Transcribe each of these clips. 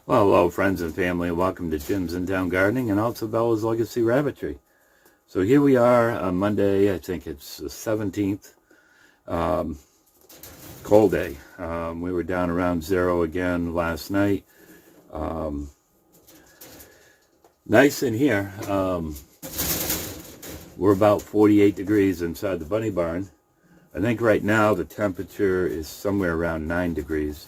Well, hello, friends and family, and welcome to Jim's In Town Gardening and also Bella's Legacy Rabbitry. So here we are on Monday, I think it's the 17th, cold day. We were down around 0 again last night. Nice in here. We're about 48 degrees inside the bunny barn. I think right now the temperature is somewhere around 9 degrees.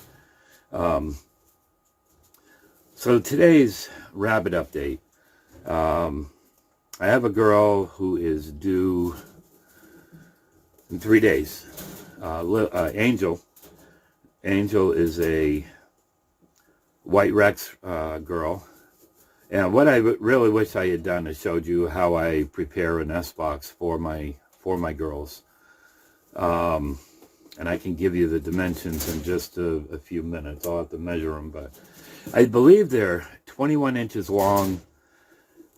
So today's rabbit update. I have a girl who is due in 3 days. Angel. Angel is a white Rex girl. And what I really wish I had done is showed you how I prepare a nest box for my girls. And I can give you the dimensions in just a few minutes. I'll have to measure them, but I believe they're 21 inches long.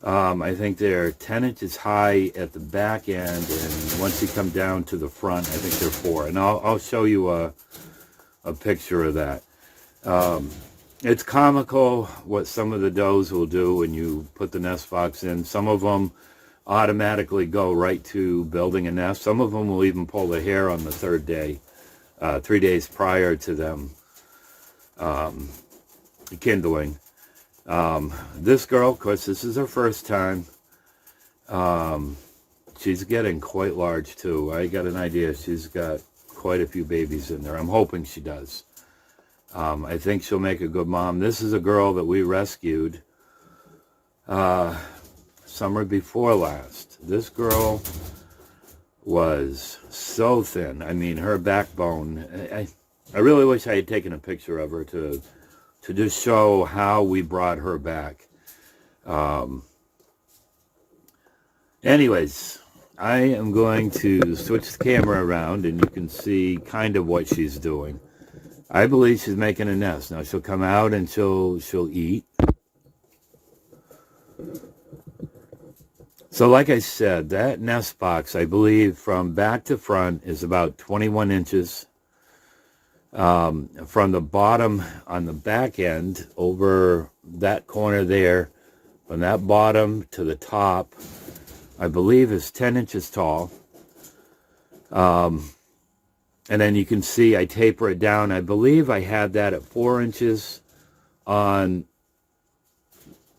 I think they're 10 inches high at the back end, and once you come down to the front, I think they're 4. And I'll show you a picture of that. It's comical what some of the does will do when you put the nest box in. Some of them automatically go right to building a nest. Some of them will even pull the hair on the 3rd day, 3 days prior to them kindling. This girl, of course, this is her first time. She's getting quite large too. I got an idea she's got quite a few babies in there. I'm hoping she does. I think she'll make a good mom. This is a girl that we rescued summer before last. This girl was so thin. I mean, her backbone, I really wish I had taken a picture of her to just show how we brought her back. Anyways, I am going to switch the camera around and you can see kind of what she's doing. I believe she's making a nest. Now she'll come out and she'll eat. So like I said, that nest box, I believe from back to front is about 21 inches. From the bottom on the back end over that corner there, from that bottom to the top, I believe is 10 inches tall. And then you can see I taper it down. I believe I had that at 4 inches on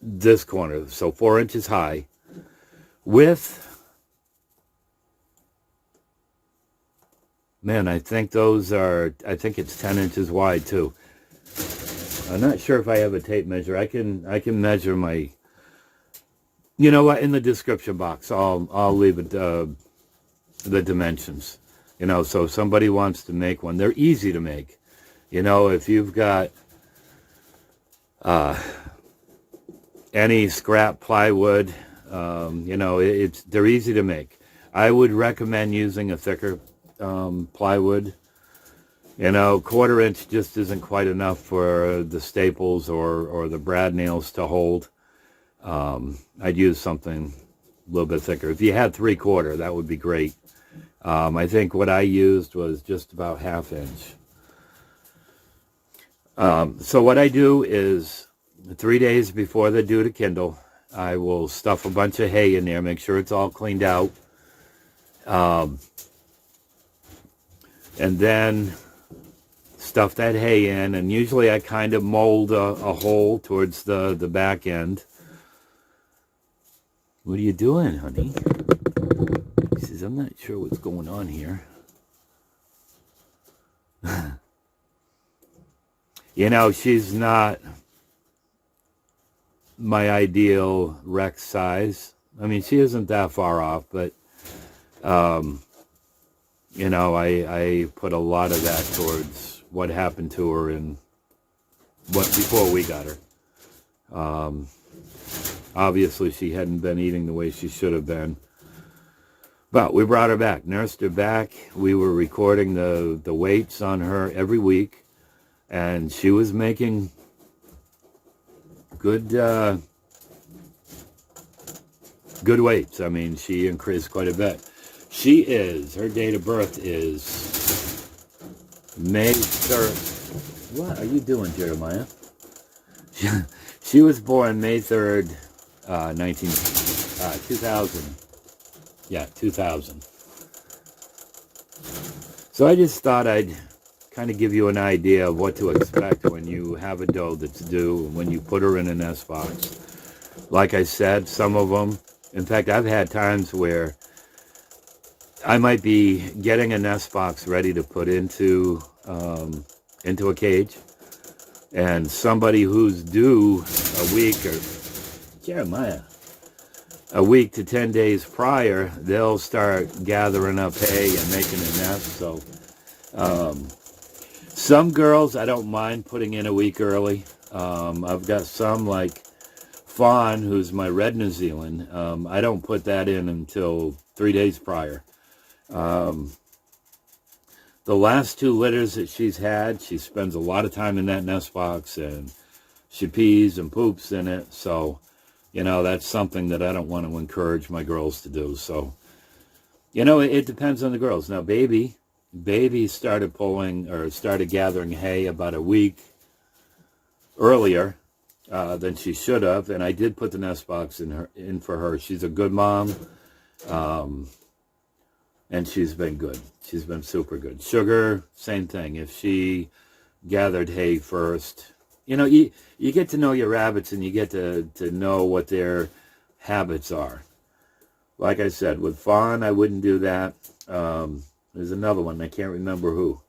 this corner, so 4 inches high, with, man, I think it's 10 inches wide too. I'm not sure if I have a tape measure. I can measure my, you know what, in the description box, I'll leave it, the dimensions. You know, so if somebody wants to make one, they're easy to make. You know, if you've got any scrap plywood, you know, they're easy to make. I would recommend using a thicker plywood. You know, 1/4 inch just isn't quite enough for the staples or the brad nails to hold. I'd use something a little bit thicker. If you had 3/4, that would be great. I think what I used was just about 1/2 inch. So what I do is 3 days before they're due to kindle, I will stuff a bunch of hay in there, make sure it's all cleaned out. And then stuff that hay in, and usually I kind of mold a hole towards the back end. What are you doing, honey? He says, I'm not sure what's going on here. You know, she's not my ideal Rex size. I mean, she isn't that far off, but you know, I put a lot of that towards what happened to her and before we got her. Obviously, she hadn't been eating the way she should have been. But we brought her back, nursed her back. We were recording the weights on her every week, and she was making good weights. I mean, she increased quite a bit. Her date of birth is May 3rd. What are you doing, Jeremiah? She was born May 3rd, 2000. Yeah, 2000. So I just thought I'd kind of give you an idea of what to expect when you have a doe that's due and when you put her in a nest box. Like I said, some of them, in fact, I've had times where I might be getting a nest box ready to put into a cage, and somebody who's due a week or Jeremiah, a week to 10 days prior, they'll start gathering up hay and making a nest. So some girls I don't mind putting in a week early. I've got some like Fawn, who's my red New Zealand. I don't put that in until 3 days prior. The last 2 litters that she's had, she spends a lot of time in that nest box, and she pees and poops in it. So, you know, that's something that I don't want to encourage my girls to do. So, you know, it depends on the girls. Now, Baby started gathering hay about a week earlier than she should have, and I did put the nest box in for her. She's a good mom. And she's been good. She's been super good. Sugar, same thing. If she gathered hay first, you know, you get to know your rabbits, and you get to know what their habits are. Like I said, with Fawn, I wouldn't do that. There's another one. I can't remember who.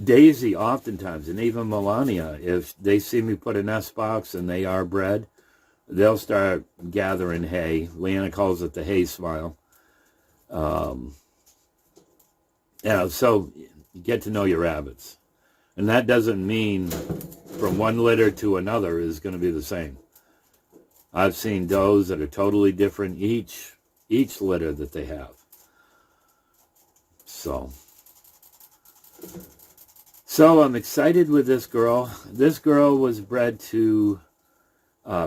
Daisy, oftentimes, and even Melania, if they see me put a nest box and they are bred, they'll start gathering hay. Leanna calls it the hay smile. So you get to know your rabbits. And that doesn't mean from one litter to another is going to be the same. I've seen does that are totally different each litter that they have. So I'm excited with this girl. This girl was bred to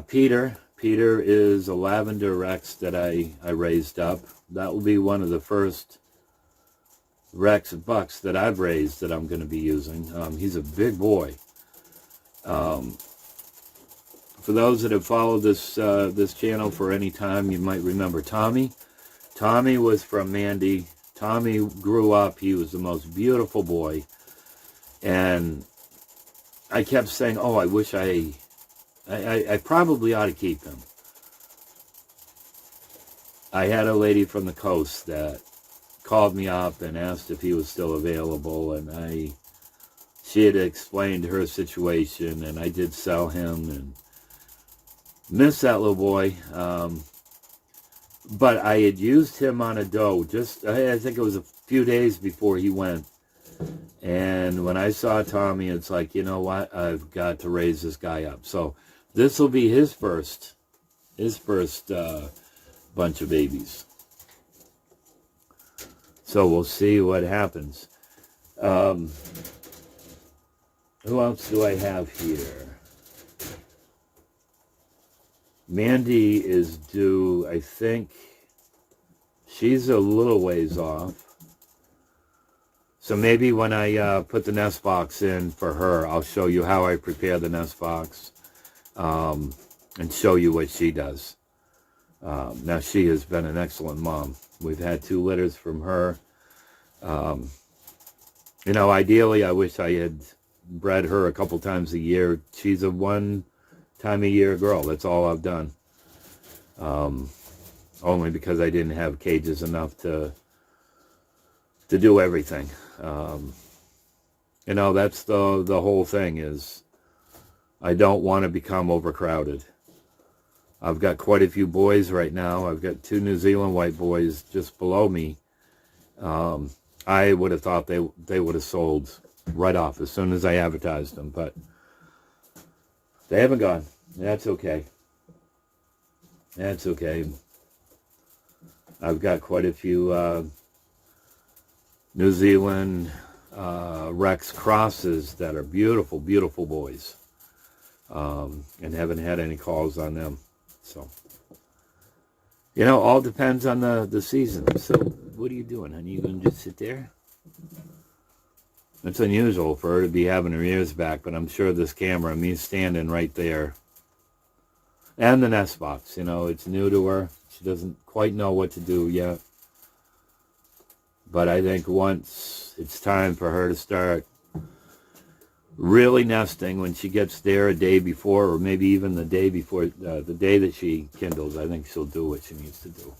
Peter. Peter is a lavender Rex that I raised up. That will be one of the first Rex bucks that I've raised that I'm going to be using. He's a big boy. For those that have followed this channel for any time, you might remember Tommy. Tommy was from Mandy. Tommy grew up. He was the most beautiful boy. And I kept saying, oh, I wish I probably ought to keep him. I had a lady from the coast that called me up and asked if he was still available, and she had explained her situation, and I did sell him and miss that little boy. But I had used him on a doe I think it was a few days before he went. And when I saw Tommy, it's like, you know what? I've got to raise this guy up. So this will be his first bunch of babies. So we'll see what happens. Who else do I have here? Mandy is due, I think. She's a little ways off. So maybe when I put the nest box in for her, I'll show you how I prepare the nest box and show you what she does. Now, she has been an excellent mom. We've had 2 litters from her. You know, ideally, I wish I had bred her a couple times a year. She's a 1-time-a-year girl. That's all I've done. Only because I didn't have cages enough to do everything. You know, that's the whole thing is I don't want to become overcrowded. I've got quite a few boys right now. I've got 2 New Zealand white boys just below me. I would have thought they would have sold right off as soon as I advertised them, but they haven't gone. That's okay. That's okay. I've got quite a few New Zealand Rex crosses that are beautiful, beautiful boys, and haven't had any calls on them. So, you know, all depends on the season. So, what are you doing, honey? You going to just sit there? It's unusual for her to be having her ears back, but I'm sure this camera, me standing right there, and the nest box, you know, it's new to her. She doesn't quite know what to do yet. But I think once it's time for her to start really nesting, when she gets there a day before, or maybe even the day before, the day that she kindles, I think she'll do what she needs to do.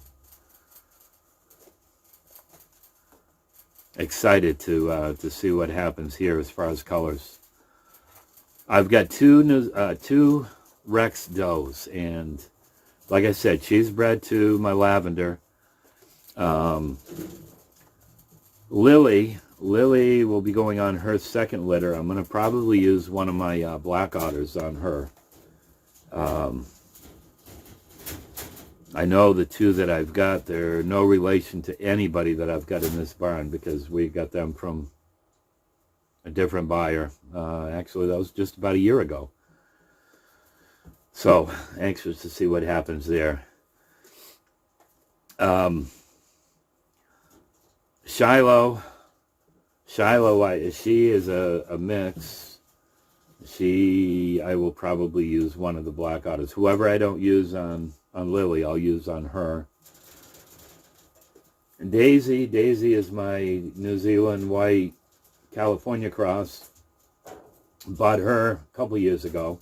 Excited to see what happens here as far as colors. I've got two Rex does, and like I said, she's bred to my lavender. Lily will be going on her second litter. I'm going to probably use one of my black otters on her. I know the two that I've got, they're no relation to anybody that I've got in this barn, because we got them from a different buyer. Actually, that was just about a year ago. So, anxious to see what happens there. Shiloh, she is a mix. I will probably use one of the black otters. Whoever I don't use on Lily, I'll use on her. And Daisy is my New Zealand white California cross. Bought her a couple years ago.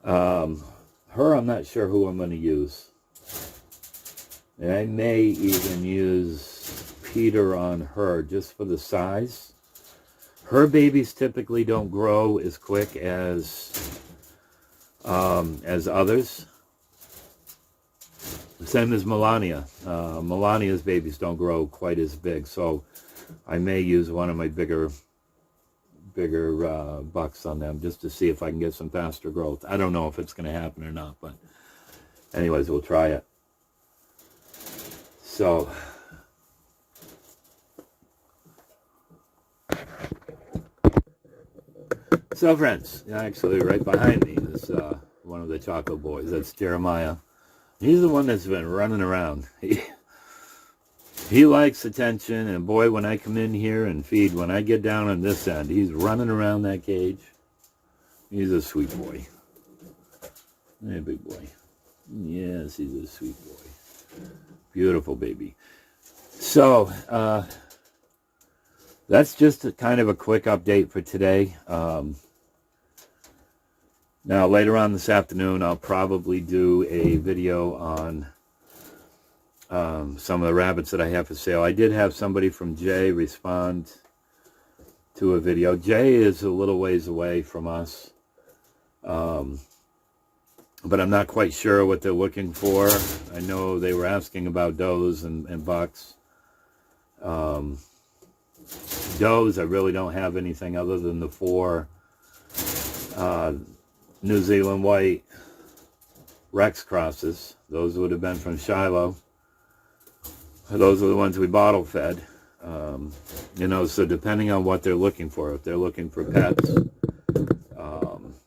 Her, I'm not sure who I'm going to use. And I may even use Peter on her just for the size. Her babies typically don't grow as quick as others. Same as Melania. Melania's babies don't grow quite as big, so I may use one of my bigger bucks on them just to see if I can get some faster growth. I don't know if it's going to happen or not, but anyways, we'll try it. So friends, actually right behind me is one of the chocolate boys. That's Jeremiah. He's the one that's been running around. He likes attention, and boy, when I come in here and feed, when I get down on this end, he's running around that cage. He's a sweet boy. Hey, big boy. Yes, he's a sweet boy. Beautiful baby. So, that's just a kind of a quick update for today. Now, later on this afternoon, I'll probably do a video on some of the rabbits that I have for sale. I did have somebody from Jay respond to a video. Jay is a little ways away from us, but I'm not quite sure what they're looking for. I know they were asking about does and bucks. Does, I really don't have anything other than the 4 New Zealand white Rex crosses. Those would have been from Shiloh. Those are the ones we bottle fed. You know, so depending on what they're looking for, if they're looking for pets,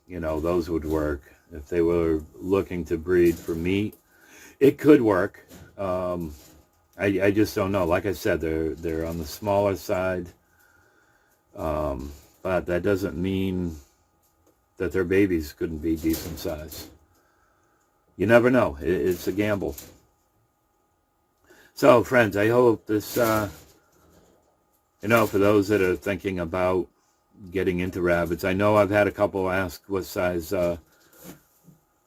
you know, those would work. If they were looking to breed for meat, it could work. I just don't know. Like I said, they're on the smaller side, but that doesn't mean that their babies couldn't be decent size. You never know. It's a gamble. So, friends, I hope this, you know, for those that are thinking about getting into rabbits, I know I've had a couple ask what size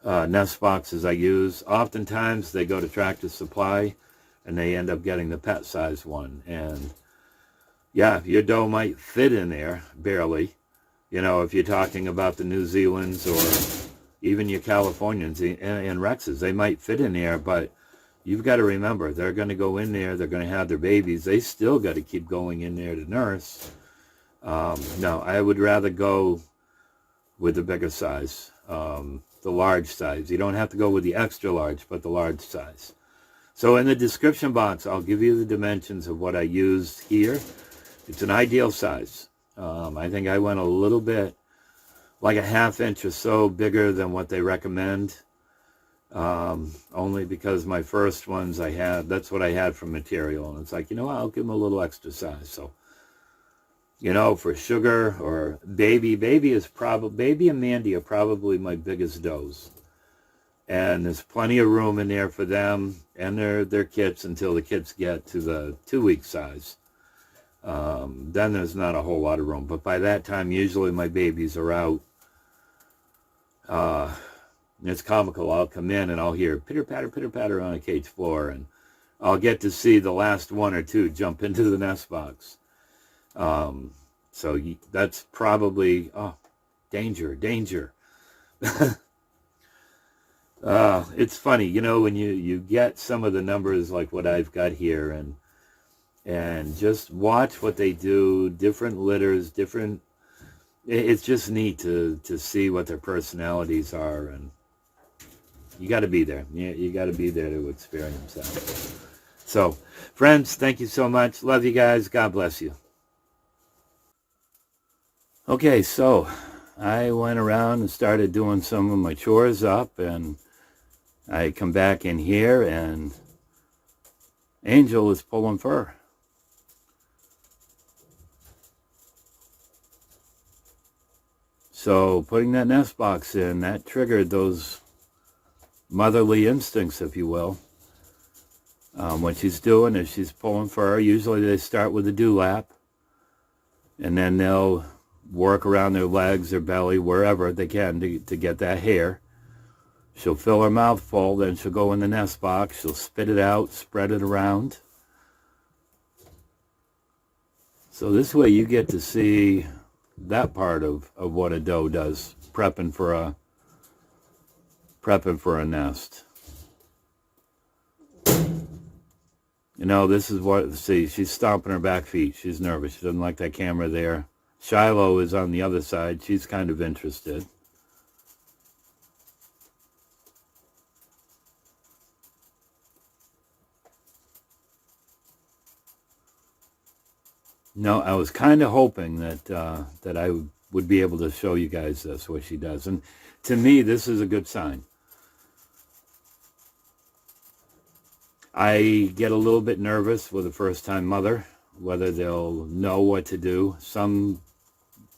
nest boxes I use. Oftentimes, they go to Tractor Supply, and they end up getting the pet size one. And, yeah, your doe might fit in there, barely. You know, if you're talking about the New Zealands or even your Californians and Rexes, they might fit in there, but you've got to remember, they're going to go in there, they're going to have their babies, they still got to keep going in there to nurse. No, I would rather go with the bigger size, the large size. You don't have to go with the extra large, but the large size. So in the description box, I'll give you the dimensions of what I used here. It's an ideal size. I think I went a little bit, like a 1/2 inch or so bigger than what they recommend. Only because my first ones that's what I had from material. And it's like, you know, I'll give them a little extra size. So you know, for sugar or baby. Baby and Mandy are probably my biggest does. And there's plenty of room in there for them and their kits until the kits get to the 2-week size. Then there's not a whole lot of room. But by that time, usually my babies are out. It's comical. I'll come in and I'll hear pitter patter on a cage floor, and I'll get to see the last one or two jump into the nest box. So that's probably, danger. It's funny, you know, when you get some of the numbers like what I've got here, and just watch what they do, different litters, it's just neat to see what their personalities are, and you got to be there. You got to be there to experience that. So, friends, thank you so much. Love you guys. God bless you. Okay, so I went around and started doing some of my chores up, and I come back in here, and Angel is pulling fur. So putting that nest box in, that triggered those motherly instincts, if you will. What she's doing is she's pulling fur. Usually they start with a dewlap, and then they'll work around their legs, their belly, wherever they can to get that hair. She'll fill her mouth full, then she'll go in the nest box. She'll spit it out, spread it around. So this way you get to see that part of what a doe does, prepping for a nest. You know, this is what, see, she's stomping her back feet. She's nervous. She doesn't like that camera there. Shiloh is on the other side. She's kind of interested. No, I was kind of hoping that I would be able to show you guys this, what she does. And to me, this is a good sign. I get a little bit nervous with a first-time mother, whether they'll know what to do.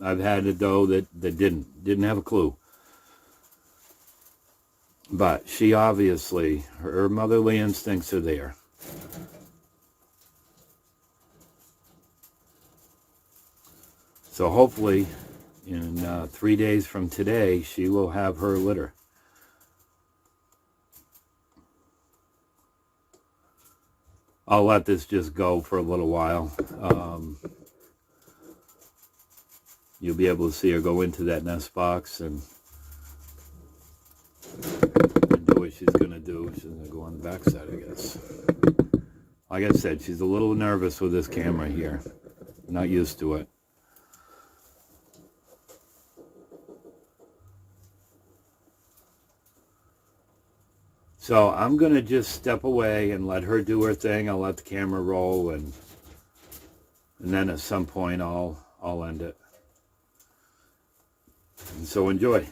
I've had a doe that didn't have a clue. But she obviously, her motherly instincts are there. So hopefully, in 3 days from today, she will have her litter. I'll let this just go for a little while. You'll be able to see her go into that nest box and do what she's going to do. She's going to go on the backside, I guess. Like I said, she's a little nervous with this camera here. Not used to it. So I'm going to just step away and let her do her thing. I'll let the camera roll, and then at some point I'll end it. And so enjoy.